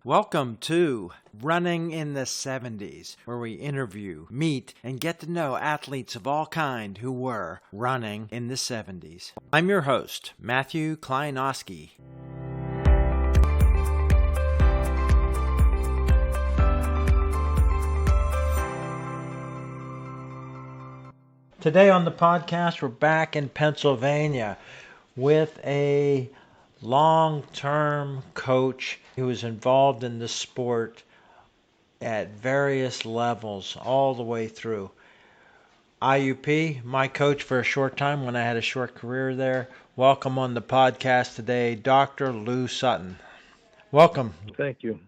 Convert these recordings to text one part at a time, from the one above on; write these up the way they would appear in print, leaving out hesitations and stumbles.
Welcome to Running in the 70s, where we interview, meet, and get to know athletes of all kind who were running in the 70s. I'm your host, Matthew Kleinowski. Today on the podcast, we're back in Pennsylvania with a long-term coach who was involved in the sport at various levels all the way through. IUP, my coach for a short time when I had a short career there. Welcome on the podcast today, Dr. Lou Sutton. Welcome. Thank you.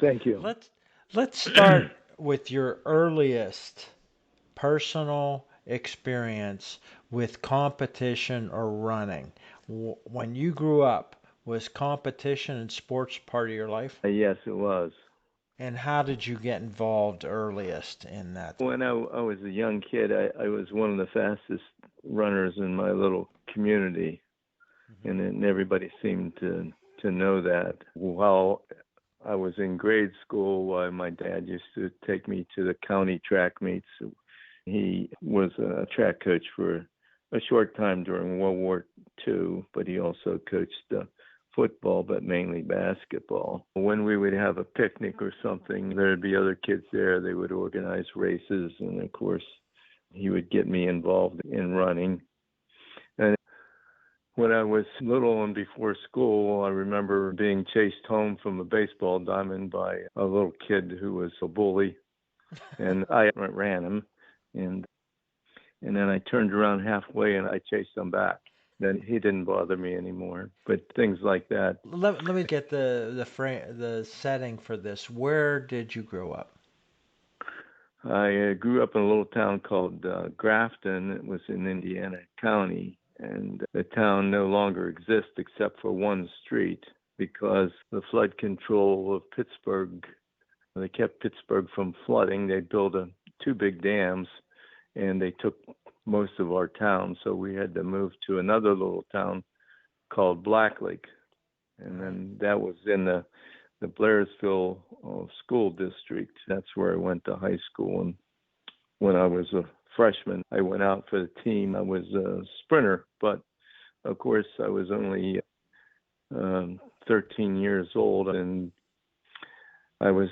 Thank you. Let's start with your earliest personal experience with competition or running. When you grew up, was competition and sports part of your life? Yes, it was. And how did you get involved earliest in that? When I was a young kid, I was one of the fastest runners in my little community, and everybody seemed to know that. While I was in grade school, my dad used to take me to the county track meets. He was a track coach for a short time during World War II, but he also coached football, but mainly basketball. When we would have a picnic or something, there'd be other kids there. They would organize races, and of course, he would get me involved in running. And when I was little and before school, I remember being chased home from a baseball diamond by a little kid who was a bully, and I ran him. And then I turned around halfway and I chased him back. Then he didn't bother me anymore. But things like that. Let me get the setting for this. Where did you grow up? I grew up in a little town called Grafton. It was in Indiana County. And the town no longer exists except for one street because the flood control of Pittsburgh, they kept Pittsburgh from flooding. They built two big dams, and they took most of our town, so we had to move to another little town called Black Lake, and then that was in the Blairsville school district. That's where I went to high school, and when I was a freshman, I went out for the team. I was a sprinter, but of course I was only 13 years old, and I was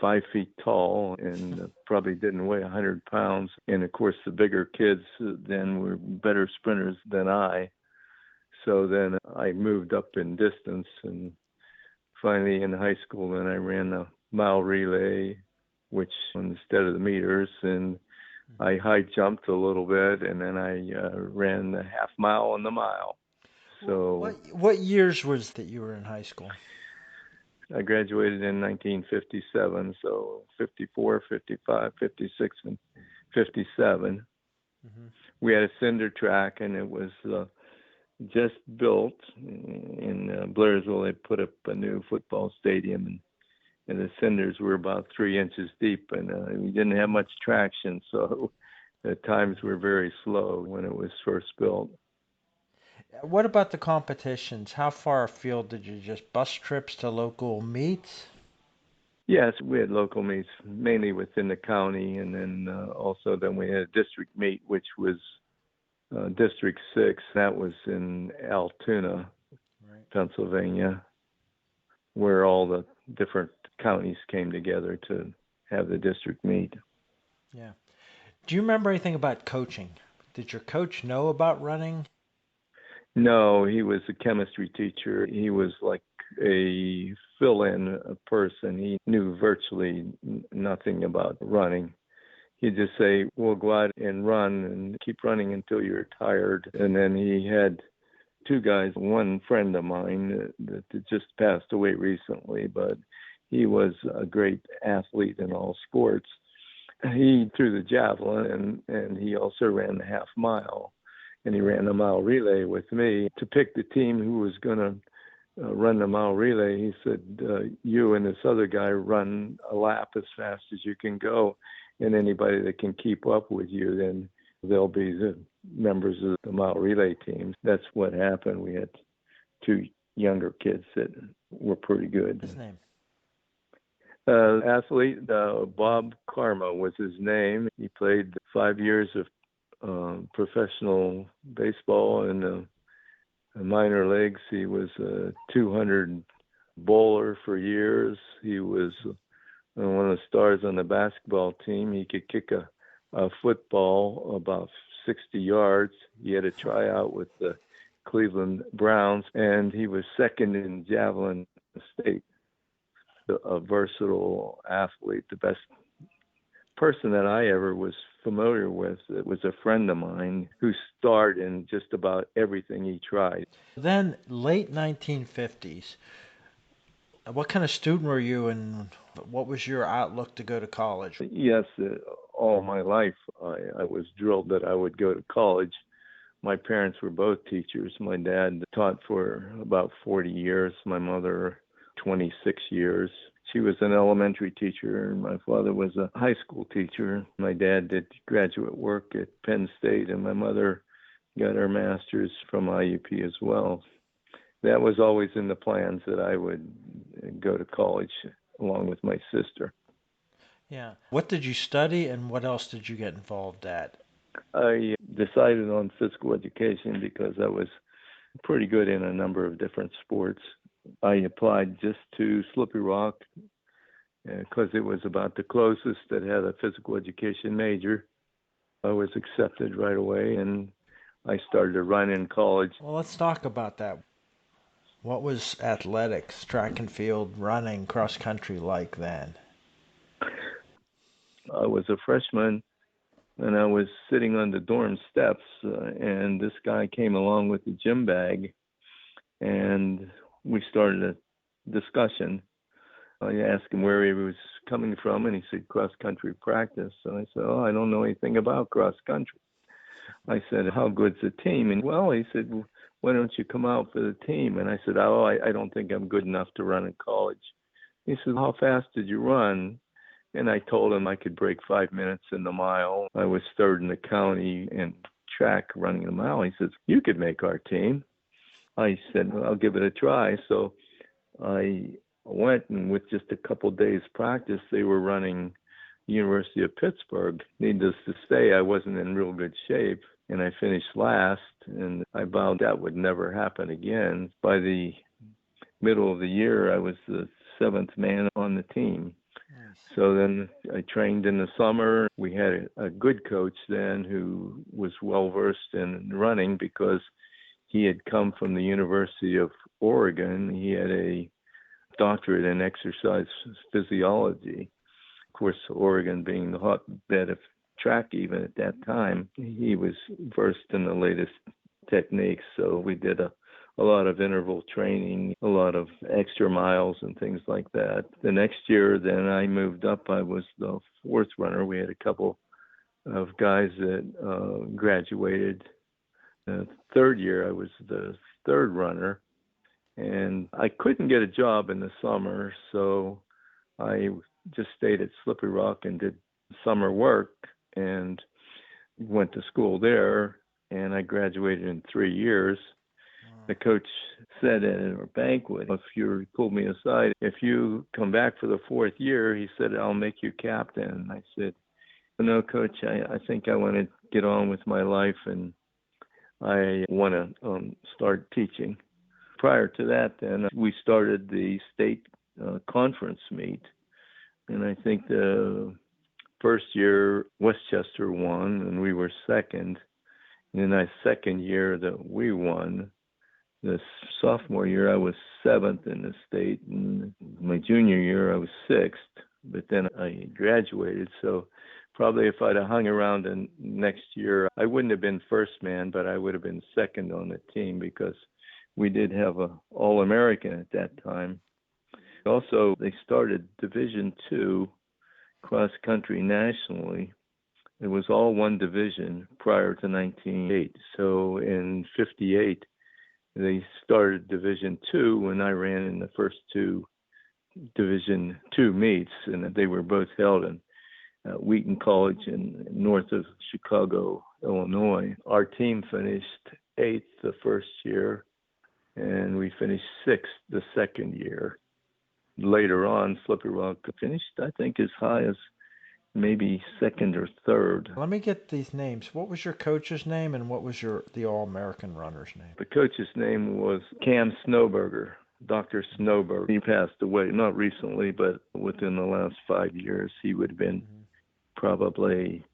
5 feet tall and probably didn't weigh 100 pounds. And of course, the bigger kids then were better sprinters than I. So then I moved up in distance, and finally in high school, then I ran a mile relay, which instead of the meters, and I high jumped a little bit, and then I ran the half mile and the mile. So what years was that you were in high school? I graduated in 1957, so 54, 55, 56, and 57. Mm-hmm. We had a cinder track, and it was just built in Blairsville. They put up a new football stadium, and the cinders were about 3 inches deep, and we didn't have much traction, so the times were very slow when it was first built. What about the competitions? How far afield did you just bus trips to local meets? Yes, we had local meets mainly within the county, and then also then we had a district meet, which was District 6. That was in Altoona, right, Pennsylvania, where all the different counties came together to have the district meet. Yeah. Do you remember anything about coaching? Did your coach know about running? No, he was a chemistry teacher. He was like a fill-in person. He knew virtually nothing about running. He'd just say, we'll go out and run and keep running until you're tired. And then he had two guys, one friend of mine that just passed away recently, but he was a great athlete in all sports. He threw the javelin, and he also ran the half mile. And he ran a mile relay with me. To pick the team who was going to run the mile relay, he said, you and this other guy run a lap as fast as you can go, and anybody that can keep up with you, then they'll be the members of the mile relay team. That's what happened. We had two younger kids that were pretty good. His name? Athlete, Bob Karma was his name. He played 5 years of professional baseball in the minor leagues. He was a 200 bowler for years. He was one of the stars on the basketball team. He could kick a football about 60 yards. He had a tryout with the Cleveland Browns, and he was second in javelin state. A versatile athlete, the best person that I ever was familiar with. It was a friend of mine who starred in just about everything he tried. Then, late 1950s, what kind of student were you, and what was your outlook to go to college? Yes, all my life I was drilled that I would go to college. My parents were both teachers. My dad taught for about 40 years, my mother 26 years. She was an elementary teacher, and my father was a high school teacher. My dad did graduate work at Penn State, and my mother got her master's from IUP as well. That was always in the plans that I would go to college along with my sister. Yeah. What did you study, and what else did you get involved at? I decided on physical education because I was pretty good in a number of different sports. I applied just to Slippery Rock because it was about the closest that had a physical education major. I was accepted right away, and I started to run in college. Well, let's talk about that. What was athletics, track and field, running, cross country like then? I was a freshman, and I was sitting on the dorm steps, and this guy came along with the gym bag, and we started a discussion. I asked him where he was coming from, and he said cross country practice. So I said, "Oh, I don't know anything about cross country." I said, "How good's the team?" And well, he said, "Well, why don't you come out for the team?" And I said, "Oh, I don't think I'm good enough to run in college." He said, "How fast did you run?" And I told him I could break 5 minutes in the mile. I was third in the county in track running a mile. He says, "You could make our team." I said, "Well, I'll give it a try." So I went, and with just a couple days practice, they were running University of Pittsburgh. Needless to say, I wasn't in real good shape, and I finished last, and I vowed that would never happen again. By the middle of the year, I was the seventh man on the team. Nice. So then I trained in the summer. We had a good coach then who was well versed in running because he had come from the University of Oregon. He had a doctorate in exercise physiology. Of course, Oregon being the hotbed of track even at that time, he was versed in the latest techniques. So we did a lot of interval training, a lot of extra miles and things like that. The next year, then I moved up. I was the fourth runner. We had a couple of guys that graduated. The third year, I was the third runner. And I couldn't get a job in the summer, so I just stayed at Slippery Rock and did summer work and went to school there. And I graduated in 3 years. The coach said at a banquet, if you pulled me aside, if you come back for the fourth year, he said, "I'll make you captain." And I said, "No, coach, I think I want to get on with my life, and I want to start teaching." Prior to that, then, we started the state conference meet. And I think the first year, Westchester won, and we were second. And in the second year that we won, the sophomore year, I was seventh in the state. And my junior year, I was sixth. But then I graduated. So probably if I'd have hung around the next year, I wouldn't have been first man, but I would have been second on the team because we did have a All-American at that time. Also, they started Division II cross country nationally. It was all one division prior to 1908. So in 58, they started Division II when I ran in the first two Division II meets, and they were both held in Wheaton College in north of Chicago, Illinois. Our team finished eighth the first year, and we finished sixth the second year. later on, Slippery Rock finished, I think, as high as maybe second or third. Let me get these names. What was your coach's name, and what was the All-American runner's name? The coach's name was Cam Snowberger, Dr. Snowberger. He passed away, not recently, but within the last 5 years. He would have been probably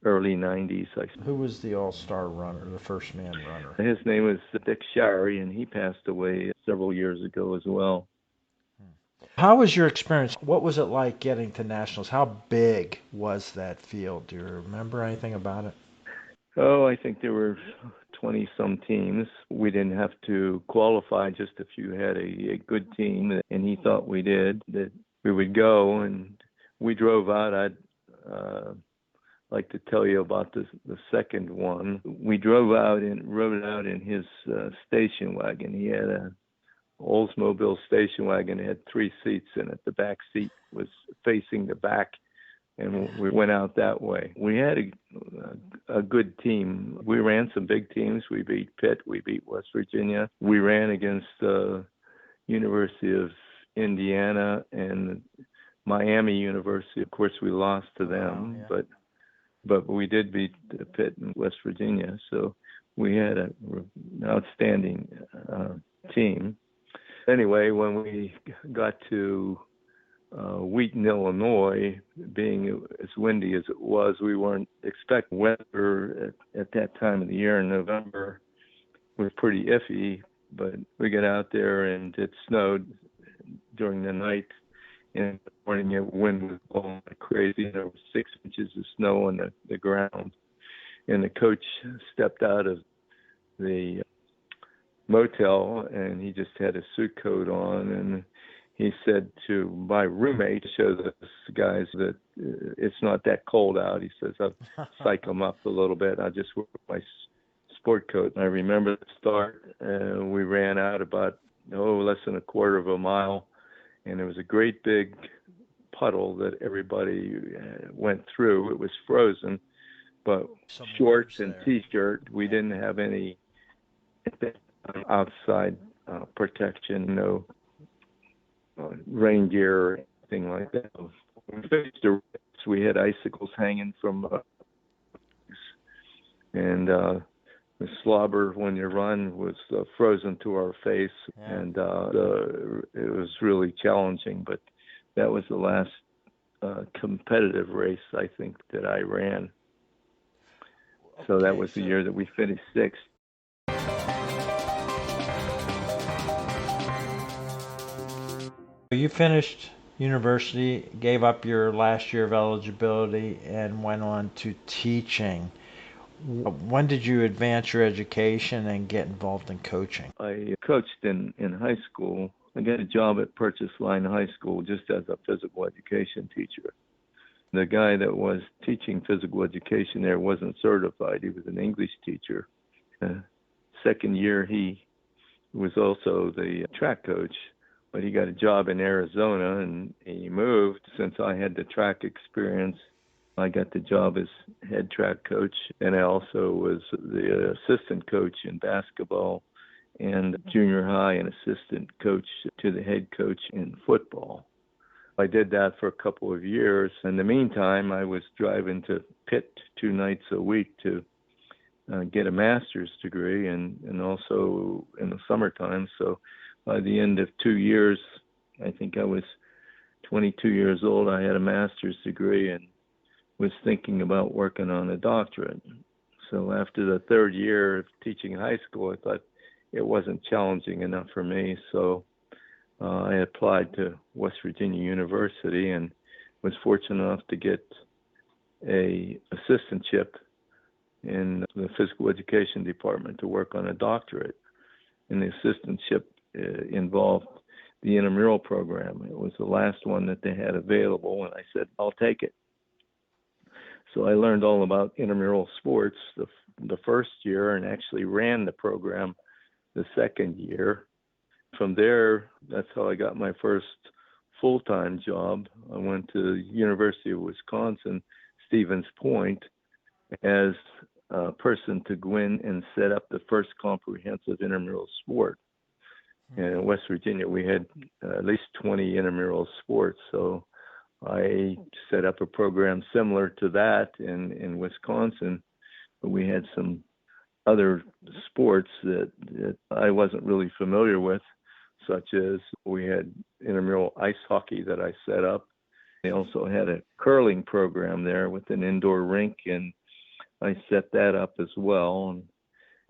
early 90s. Who was the all-star runner, the first man runner? His name was Dick Shirey, and he passed away several years ago as well. How was your experience? What was it like getting to nationals? How big was that field? Do you remember anything about it? Oh, I think there were 20-some teams. We didn't have to qualify, just if you had a good team, and he thought we did, that we would go. And we drove out. I'd like to tell you about the second one. We drove out and rode out in his station wagon. He had a Oldsmobile station wagon. It had 3 seats in it. The back seat was facing the back, and we went out that way. We had a good team. We ran some big teams. We beat Pitt. We beat West Virginia. We ran against the University of Indiana and Miami University. Of course, we lost to them, but we did beat Pitt and West Virginia. So we had an outstanding team. Anyway, when we got to Wheaton, Illinois, being as windy as it was, we weren't expecting weather at that time of the year. In November was pretty iffy, but we got out there and it snowed during the night. In the morning, the wind was blowing like crazy. There was 6 inches of snow on the ground. And the coach stepped out of the motel, and he just had a suit coat on, and he said to my roommate, show the guys that it's not that cold out. He says, I'll psych them up a little bit. I just wear my sport coat. And I remember the start, we ran out about, less than a quarter of a mile, and there was a great big puddle that everybody went through. It was frozen, but shorts and T-shirt, we didn't have any outside protection, no rain gear or anything like that. We had icicles hanging from and the slobber when you run was frozen to our face, and it was really challenging. But that was the last competitive race I think that I ran. So that was the year that we finished 6th. You finished university, gave up your last year of eligibility, and went on to teaching. When did you advance your education and get involved in coaching? I coached in high school. I got a job at Purchase Line High School just as a physical education teacher. The guy that was teaching physical education there wasn't certified. He was an English teacher. Second year, he was also the track coach, but he got a job in Arizona, and he moved. Since I had the track experience, I got the job as head track coach, and I also was the assistant coach in basketball and junior high, and assistant coach to the head coach in football. I did that for a couple of years. In the meantime, I was driving to Pitt 2 nights a week to get a master's degree, and also in the summertime. So by the end of 2 years, I think I was 22 years old, I had a master's degree and was thinking about working on a doctorate. So after the 3rd year of teaching high school, I thought it wasn't challenging enough for me. So I applied to West Virginia University and was fortunate enough to get a assistantship in the physical education department to work on a doctorate. And the assistantship involved the intramural program. It was the last one that they had available, and I said, I'll take it. So I learned all about intramural sports the first year, and actually ran the program the second year. From there, that's how I got my first full-time job. I went to the University of Wisconsin, Stevens Point, as a person to go in and set up the first comprehensive intramural sport. And in West Virginia, we had at least 20 intramural sports. So I set up a program similar to that in Wisconsin. But we had some other sports that I wasn't really familiar with, such as we had intramural ice hockey that I set up. They also had a curling program there with an indoor rink, and I set that up as well. And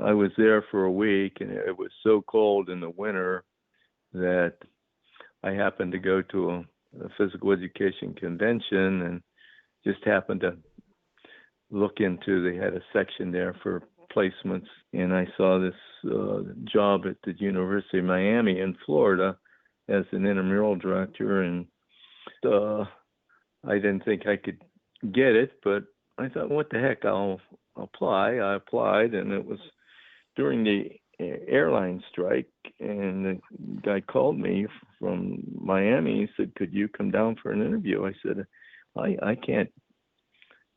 I was there for a week, and it was so cold in the winter that I happened to go to a physical education convention and just happened to look into, they had a section there for placements, and I saw this job at the University of Miami in Florida as an intramural director, and I didn't think I could get it, but I thought, what the heck, I'll apply. I applied, and it was during the airline strike, and the guy called me from Miami. He said, could you come down for an interview? I said, I can't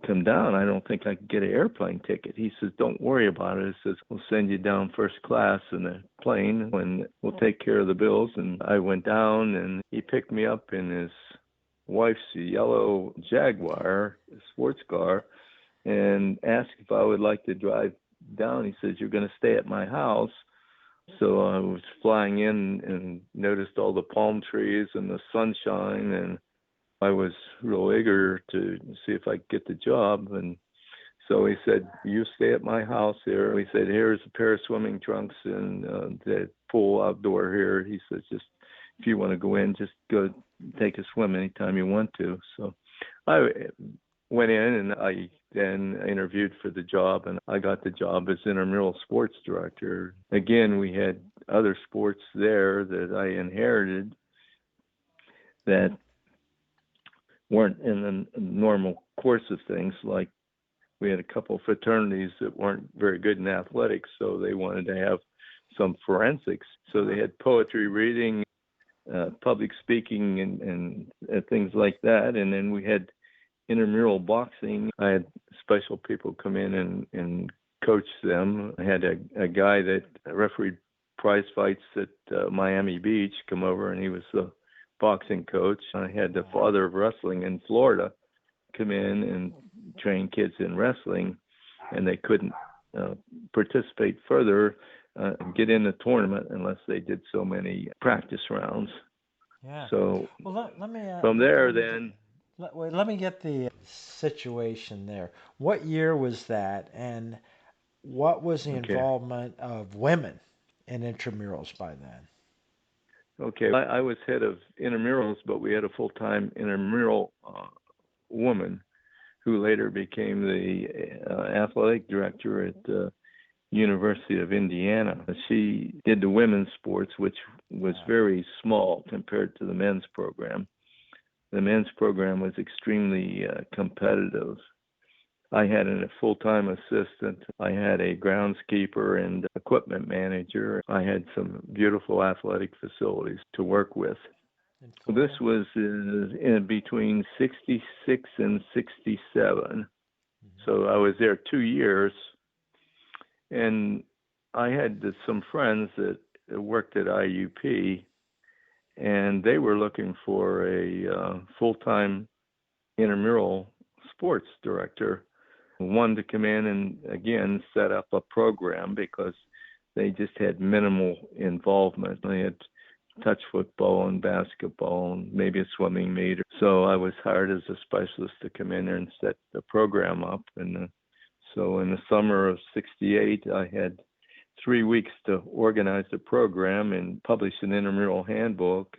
come down. I don't think I can get an airplane ticket. He says, don't worry about it. He says, we'll send you down first class in a plane, and we'll take care of the bills. And I went down, and he picked me up in his wife's yellow Jaguar sports car and asked if I would like to drive down. He says, you're going to stay at my house. So I was flying in and noticed all the palm trees and the sunshine, and I was real eager to see if I could get the job. And so he said, you stay at my house here. He said, here's a pair of swimming trunks and the pool outdoor here. He says, just if you want to go in, just go take a swim anytime you want to. So I went in, and I then interviewed for the job, and I got the job as intramural sports director. Again, we had other sports there that I inherited that weren't in the normal course of things. Like we had a couple of fraternities that weren't very good in athletics, so they wanted to have some forensics. So they had poetry reading, public speaking, and things like that. And then we had intramural boxing. I had special people come in and coach them. I had a guy that refereed prize fights at Miami Beach come over, and he was the boxing coach. I had the father of wrestling in Florida come in and train kids in wrestling, and they couldn't participate further, get in the tournament unless they did so many practice rounds. Yeah. So well, let me from there then. Let me get the situation there. What year was that, and what was the Okay. involvement of women in intramurals by then? Okay, I was head of intramurals, but we had a full-time intramural woman who later became the athletic director at the University of Indiana. She did the women's sports, which was very small compared to the men's program. The men's program was extremely competitive. I had a full-time assistant. I had a groundskeeper and equipment manager. I had some beautiful athletic facilities to work with. This was in between 66 and 67. Mm-hmm. So I was there 2 years. And I had some friends that worked at IUP, and they were looking for a full-time intramural sports director, one to come in and, again, set up a program because they just had minimal involvement. They had touch football and basketball and maybe a swimming meet. So I was hired as a specialist to come in there and set the program up. And so in the summer of 68, I had 3 weeks to organize the program and publish an intramural handbook.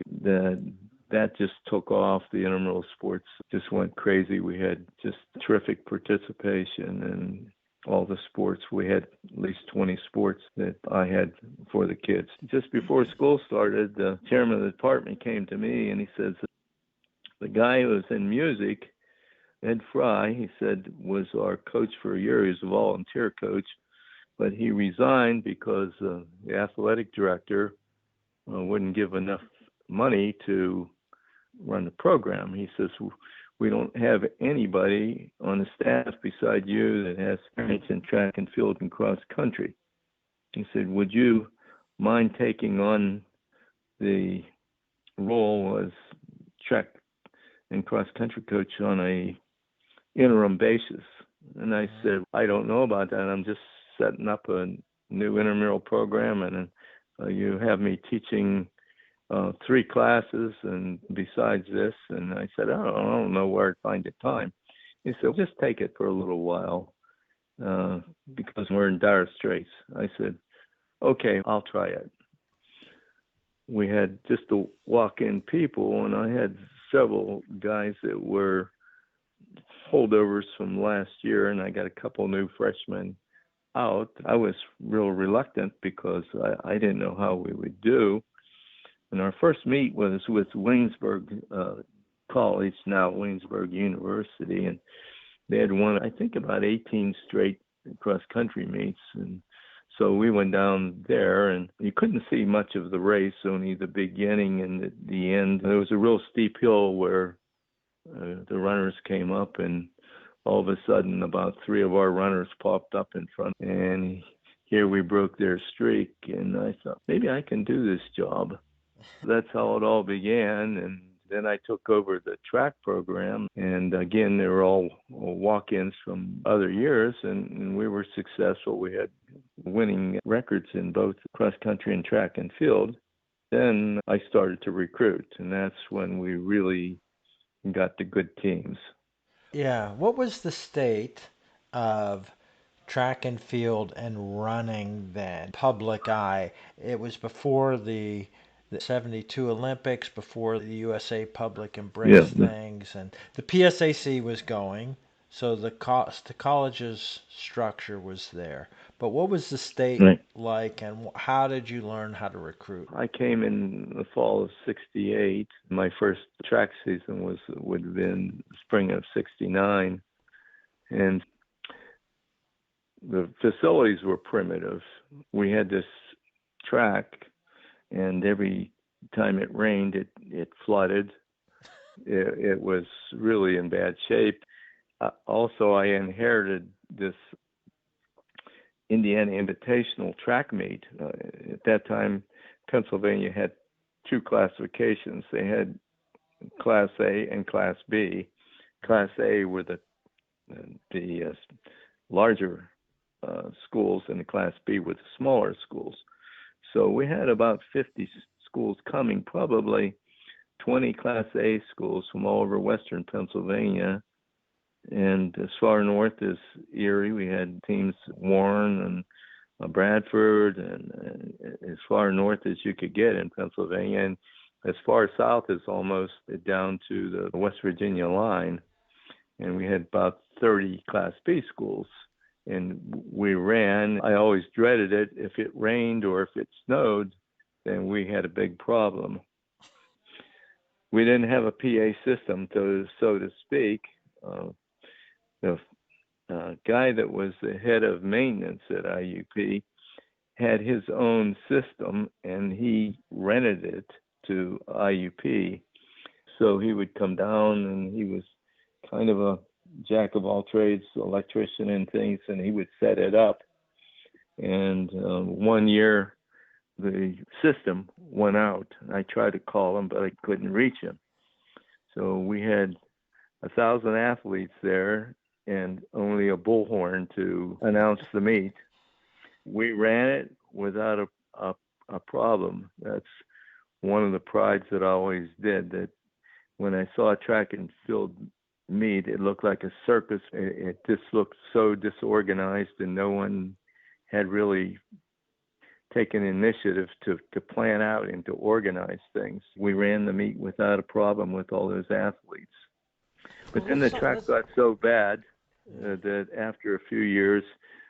That just took off. The intramural sports just went crazy. We had just terrific participation in all the sports. We had at least 20 sports that I had for the kids. Just before school started, the chairman of the department came to me and he says, the guy who was in music, Ed Fry, he said, was our coach for a year. He was a volunteer coach, but he resigned because the athletic director wouldn't give enough money to run the program. He says, we don't have anybody on the staff beside you that has experience in track and field and cross country. He said, would you mind taking on the role was track and cross country coach on a interim basis. And I said, I don't know about that. I'm just setting up a new intramural program, and you have me teaching 3 classes and besides this. And I said, I don't know where to find the time. He said, just take it for a little while because we're in dire straits. I said, okay, I'll try it. We had just the walk-in people, and I had several guys that were holdovers from last year, and I got a couple new freshmen out. I was real reluctant because I didn't know how we would do. And our first meet was with Waynesburg College, now Waynesburg University, and they had won, I think, about 18 straight cross-country meets. And so we went down there, and you couldn't see much of the race, only the beginning and the end. There was a real steep hill where the runners came up, and all of a sudden about 3 of our runners popped up in front, and here we broke their streak. And I thought, maybe I can do this job. That's how it all began. And then I took over the track program, and again, they were all walk-ins from other years, and we were successful. We had winning records in both cross-country and track and field. Then I started to recruit, and that's when we really got the good teams. Yeah. What was the state of track and field and running then? Public eye. It was before the 72 Olympics, before the USA Public Yeah. embraced things, and the PSAC was going, so the college's structure was there. But what was the state Right. like, and how did you learn how to recruit? I came in the fall of '68. My first track season would have been spring of '69, and the facilities were primitive. We had this track, and every time it rained, it flooded. It was really in bad shape. Also, I inherited this Indiana Invitational track meet. At that time, Pennsylvania had 2 classifications. They had Class A and Class B. Class A were the larger schools, and the Class B were the smaller schools. So we had about 50 schools coming, probably 20 Class A schools from all over western Pennsylvania. And as far north as Erie, we had teams Warren and Bradford, and as far north as you could get in Pennsylvania, and as far south as almost down to the West Virginia line. And we had about 30 Class B schools. And we ran. I always dreaded it. If it rained or if it snowed, then we had a big problem. We didn't have a PA system, so to speak. The guy that was the head of maintenance at IUP had his own system, and he rented it to IUP. So he would come down, and he was kind of a jack of all trades, electrician and things, and he would set it up. And one year, the system went out. I tried to call him, but I couldn't reach him. So we had 1,000 athletes there and only a bullhorn to announce the meet. We ran it without a problem. That's one of the prides that I always did, that when I saw a track and field meet, it looked like a circus. It just looked so disorganized, and no one had really taken initiative to plan out and to organize things. We ran the meet without a problem with all those athletes. But then the track got so bad that after a few years,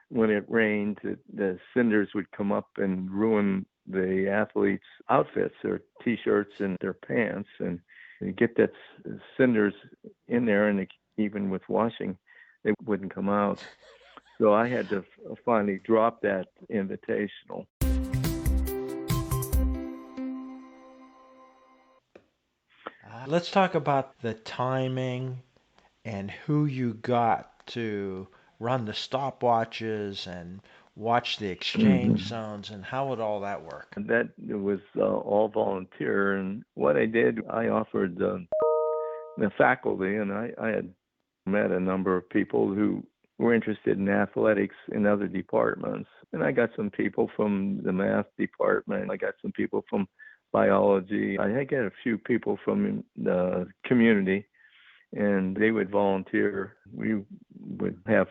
when it rained, the cinders would come up and ruin the athletes' outfits, their T-shirts and their pants. And you get that cinders in there, and even with washing, they wouldn't come out. So I had to finally drop that invitational. Let's talk about the timing and who you got to run the stopwatches and watch the Hmm. exchange zones, and how would all that work? That was all volunteer, and what I did, I offered the faculty, and I had met a number of people who were interested in athletics in other departments. And I got some people from the math department. I got some people from biology. I got a few people from the community, and they would volunteer. We would have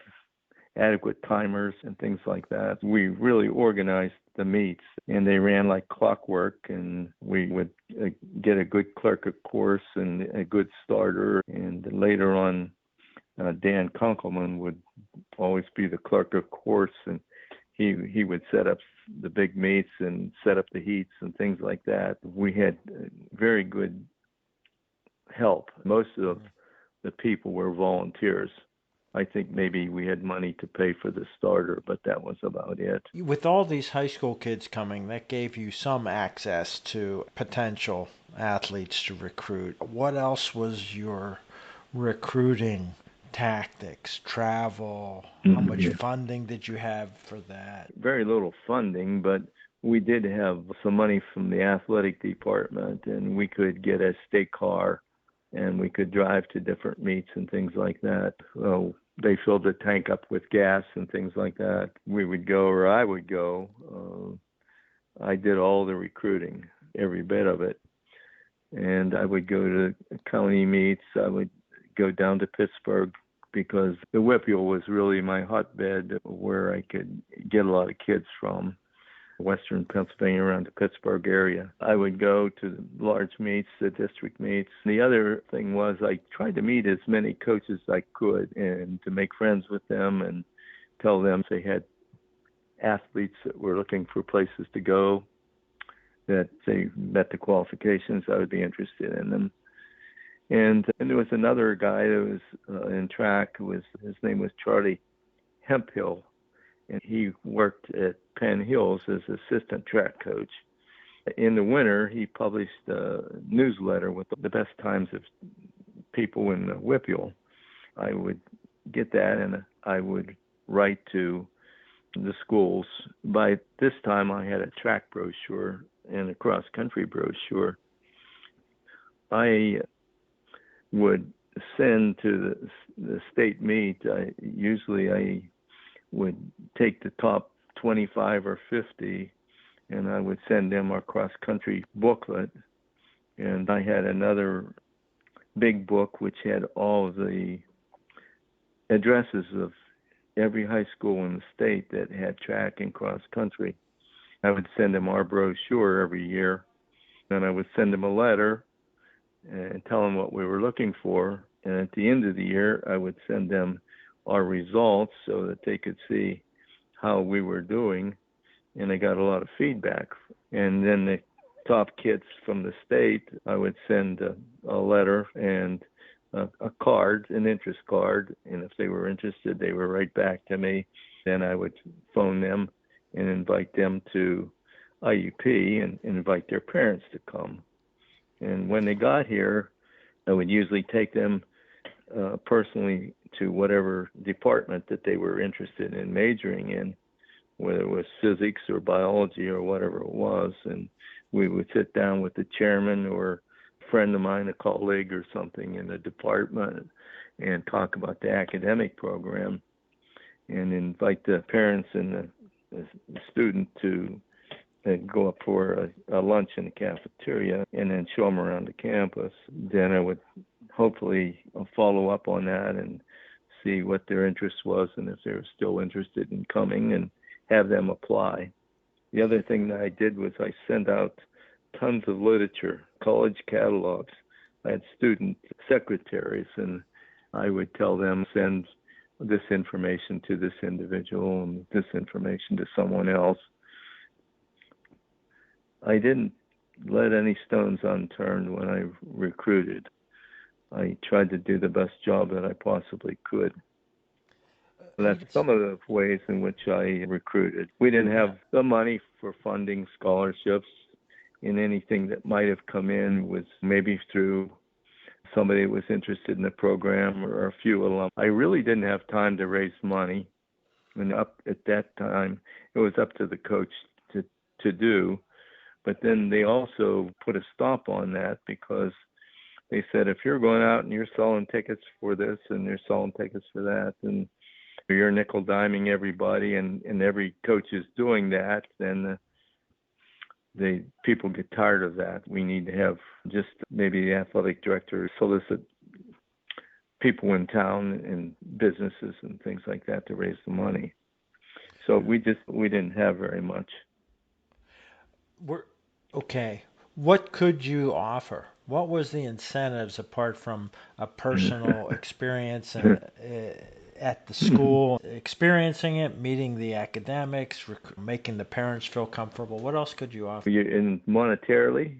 adequate timers and things like that. We really organized the meets, and they ran like clockwork, and we would get a good clerk of course and a good starter. And later on, Dan Kunkelman would always be the clerk of course, and he would set up the big meets and set up the heats and things like that. We had very good help. Most of the people were volunteers. I think maybe we had money to pay for the starter, but that was about it. With all these high school kids coming, that gave you some access to potential athletes to recruit. What else was your recruiting tactics, travel? How much Mhm. funding did you have for that? Very little funding, but we did have some money from the athletic department, and we could get a state car and we could drive to different meets and things like that. They filled the tank up with gas and things like that. We would go, or I would go. I did all the recruiting, every bit of it. And I would go to county meets. I would go down to Pittsburgh because the Whippeal was really my hotbed where I could get a lot of kids from Western Pennsylvania around the Pittsburgh area. I would go to the large meets, the district meets. The other thing was I tried to meet as many coaches as I could and to make friends with them and tell them if they had athletes that were looking for places to go, that they met the qualifications, I would be interested in them. And there was another guy that was in track. His name was Charlie Hemphill, and he worked at Penn Hills as assistant track coach. In the winter, he published a newsletter with the best times of people in the Whippeal. I would get that, and I would write to the schools. By this time, I had a track brochure and a cross-country brochure. I would send to the state meet. Usually I would take the top 25 or 50, and I would send them our cross-country booklet. And I had another big book which had all of the addresses of every high school in the state that had track and cross-country. I would send them our brochure every year. Then I would send them a letter and tell them what we were looking for. And at the end of the year, I would send them our results so that they could see how we were doing. And I got a lot of feedback. And then the top kids from the state, I would send a letter and a card, an interest card. And if they were interested, they were right back to me. Then I would phone them and invite them to IUP and invite their parents to come. And when they got here, I would usually take them personally to whatever department that they were interested in majoring in, whether it was physics or biology or whatever it was. And we would sit down with the chairman or a friend of mine, a colleague or something in the department, and talk about the academic program and invite the parents and the student to go up for a lunch in the cafeteria and then show them around the campus. Then I would hopefully follow up on that and see what their interest was and if they were still interested in coming and have them apply. The other thing that I did was I sent out tons of literature, college catalogs. I had student secretaries, and I would tell them, send this information to this individual and this information to someone else. I didn't let any stones unturned when I recruited. I tried to do the best job that I possibly could. That's some of the ways in which I recruited. We didn't have the money for funding scholarships, and anything that might have come in was maybe through somebody that was interested in the program or a few alum. I really didn't have time to raise money. And up at that time, it was up to the coach to do. But then they also put a stop on that because they said, if you're going out and you're selling tickets for this and you're selling tickets for that, and you're nickel diming everybody, and every coach is doing that, then the people get tired of that. We need to have just maybe the athletic director solicit people in town and businesses and things like that to raise the money. So we didn't have very much. Okay. What could you offer? What was the incentives apart from a personal experience and at the school, experiencing it, meeting the academics, making the parents feel comfortable? What else could you offer? In monetarily,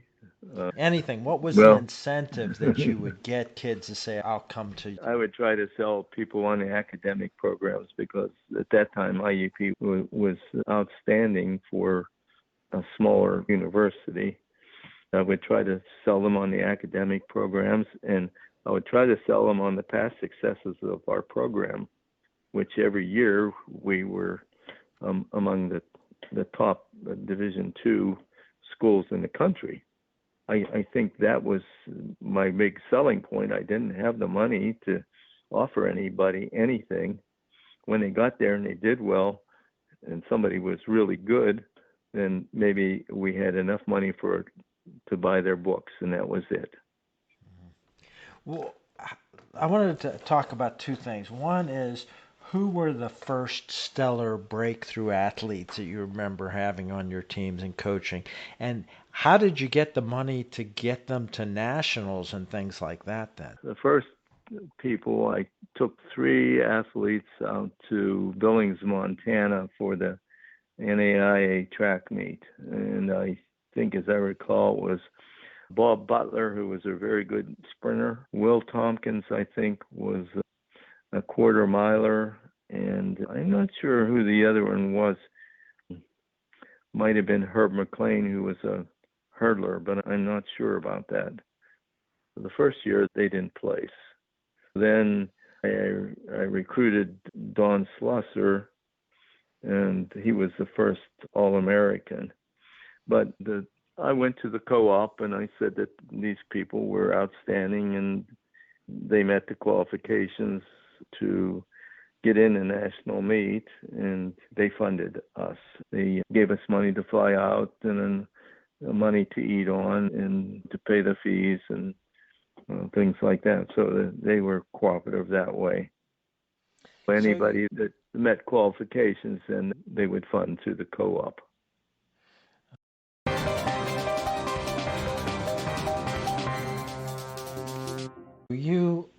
Anything. What was the well, incentive that you would get kids to say, I'll come to you? I would try to sell people on the academic programs because at that time IUP was outstanding for a smaller university. I would try to sell them on the academic programs, and I would try to sell them on the past successes of our program, which every year we were among the top Division II schools in the country. I think that was my big selling point. I didn't have the money to offer anybody anything. When they got there and they did well, and somebody was really good, then maybe we had enough money to buy their books, and that was it. Well, I wanted to talk about two things. One is, who were the first stellar breakthrough athletes that you remember having on your teams and coaching? And how did you get the money to get them to nationals and things like that then? The first people, I took 3 athletes out to Billings, Montana for the NAIA track meet. And I think, as I recall, it was Bob Butler, who was a very good sprinter. Will Tompkins, I think, was a quarter miler. And I'm not sure who the other one was. Might have been Herb McLean, who was a hurdler, but I'm not sure about that. The first year, they didn't place. Then I recruited Don Slosser, and he was the first All-American. But I went to the co-op and I said that these people were outstanding and they met the qualifications to get in a national meet, and they funded us. They gave us money to fly out and then money to eat on and to pay the fees and things like that. So they were cooperative that way. Anybody that met qualifications, then they would fund through the co-op. You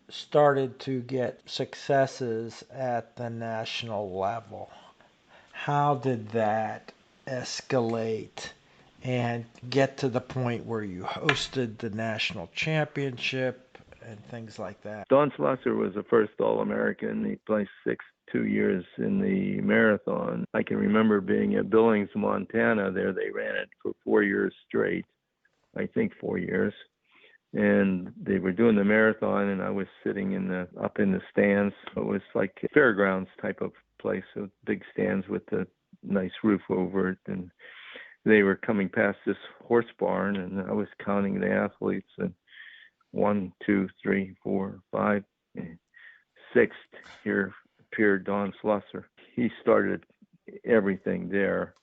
started to get successes at the national level. How did that escalate and get to the point where you hosted the national championship and things like that? Don Slosser was the first All-American. He placed 6th 2 years in the marathon. I can remember being at Billings, Montana. There they ran it for 4 years straight, I think 4 years. And they were doing the marathon, and I was sitting up in the stands. It was like a fairgrounds type of place, so big stands with a nice roof over it. And they were coming past this horse barn, and I was counting the athletes. And 1, 2, 3, 4, 5, 6th, here appeared Don Slosser. He started everything there.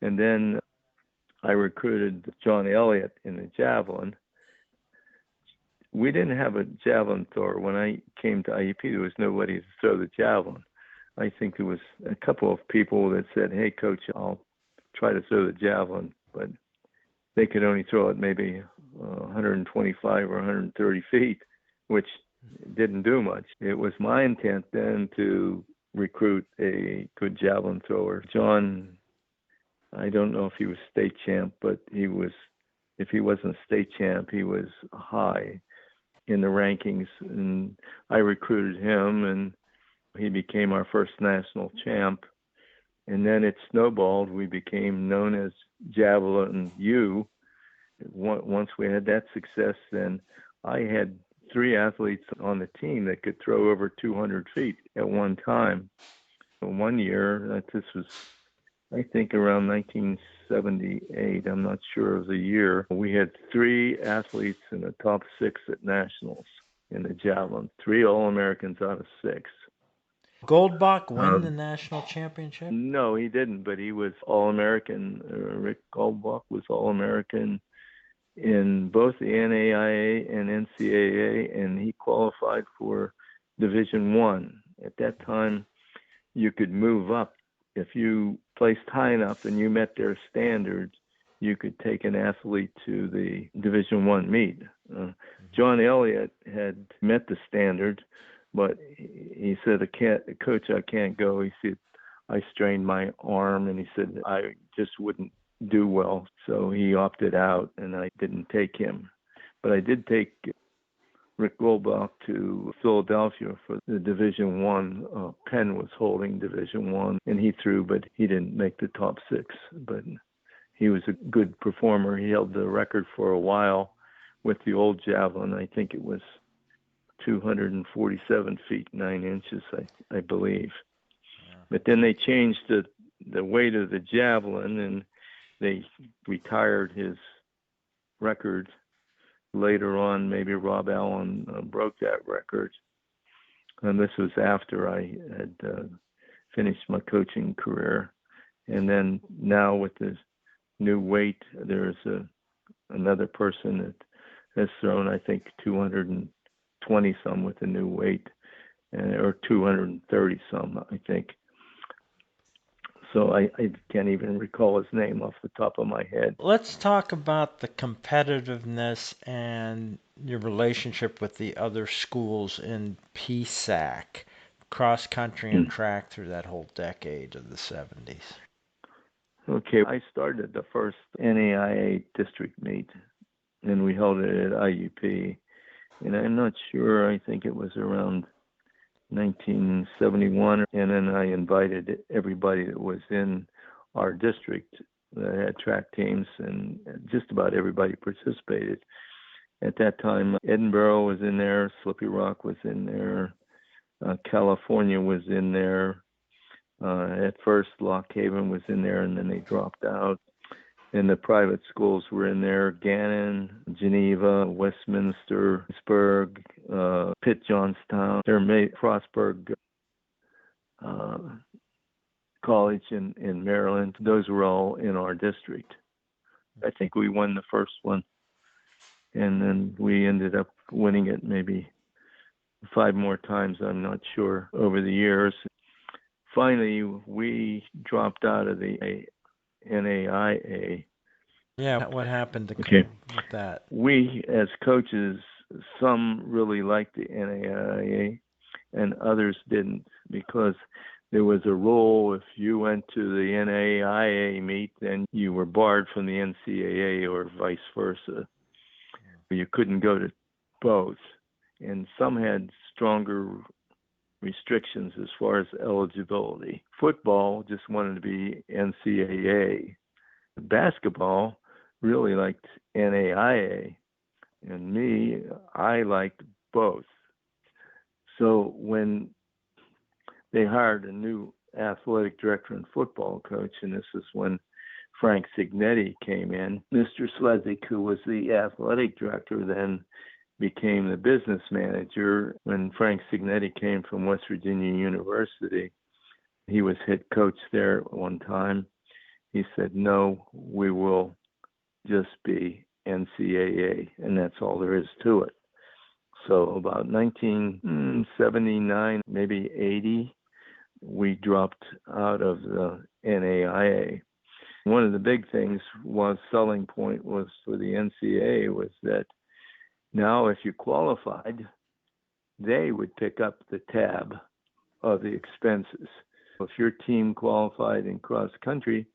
And then I recruited John Elliott in the javelin. We didn't have a javelin thrower. When I came to IUP, there was nobody to throw the javelin. I think there was a couple of people that said, hey, coach, I'll try to throw the javelin. But they could only throw it maybe 125 or 130 feet, which didn't do much. It was my intent then to recruit a good javelin thrower. John, I don't know if he was state champ, but if he wasn't state champ, he was high in the rankings. And I recruited him, and he became our first national champ. And then it snowballed. We became known as Javelin U. Once we had that success, then I had 3 athletes on the team that could throw over 200 feet at one time. One year, this was, I think, around 1978. I'm not sure of the year. We had 3 athletes in the top 6 at nationals in the javelin. 3 All-Americans out of 6. Goldbach win the national championship? No, he didn't, but he was All-American. Rick Goldbach was All-American in both the NAIA and NCAA, and he qualified for Division One. At that time, you could move up. If you placed high enough and you met their standards, you could take an athlete to the Division One meet. John Elliott had met the standard, but he said, "Coach, I can't go." He said, "I strained my arm," and he said, "I just wouldn't do well." So he opted out, and I didn't take him. But I did take Rick Goldbach to Philadelphia for the Division One. Penn was holding Division One, and he threw, but he didn't make the top 6. But he was a good performer. He held the record for a while with the old javelin. I think it was 247 feet 9 inches, I believe. Yeah. But then they changed the weight of the javelin, and they retired his record. Later on, maybe Rob Allen broke that record. And this was after I had finished my coaching career. And then now with this new weight, there's another person that has thrown, I think, 220 some with the new weight, or 230 some, I think. So I can't even recall his name off the top of my head. Let's talk about the competitiveness and your relationship with the other schools in PSAC, cross country and track, through that whole decade of the 70s. Okay, I started the first NAIA district meet, and we held it at IUP. And I'm not sure, I think it was around 1971, and then I invited everybody that was in our district that had track teams, and just about everybody participated. At that time, Edinburgh was in there, Slippery Rock was in there, California was in there. At first, Lock Haven was in there, and then they dropped out. And the private schools were in there: Gannon, Geneva, Westminster, Pittsburgh, Pitt Johnstown, Frostburg College in Maryland. Those were all in our district. I think we won the first one, and then we ended up winning it maybe 5 more times, I'm not sure, over the years. Finally, we dropped out of the NAIA. Yeah, what happened with that? We, as coaches, some really liked the NAIA and others didn't, because there was a rule: if you went to the NAIA meet, then you were barred from the NCAA, or vice versa. You couldn't go to both. And some had stronger restrictions as far as eligibility. Football just wanted to be NCAA. Basketball really liked NAIA, and me, I liked both. So when they hired a new athletic director and football coach, and this is when Frank Signetti came in, Mr. Slezak, who was the athletic director, then became the business manager. When Frank Signetti came from West Virginia University, he was head coach there at one time. He said, "No, we will just be NCAA, and that's all there is to it." So about 1979, maybe 80, we dropped out of the NAIA. One of the big things selling point was for the NCAA was that now if you qualified, they would pick up the tab of the expenses. If your team qualified in cross country,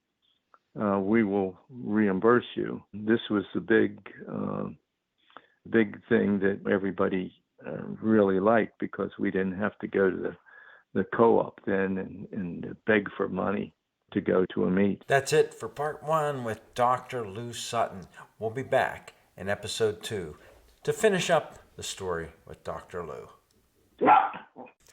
we will reimburse you. This was the big thing that everybody really liked, because we didn't have to go to the co-op then and beg for money to go to a meet. That's it for part 1 with Dr. Lou Sutton. We'll be back in episode 2 to finish up the story with Dr. Lou.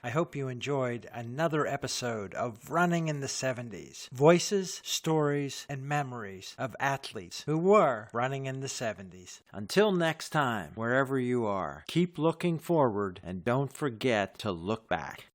I hope you enjoyed another episode of Running in the 70s. Voices, stories, and memories of athletes who were running in the 70s. Until next time, wherever you are, keep looking forward and don't forget to look back.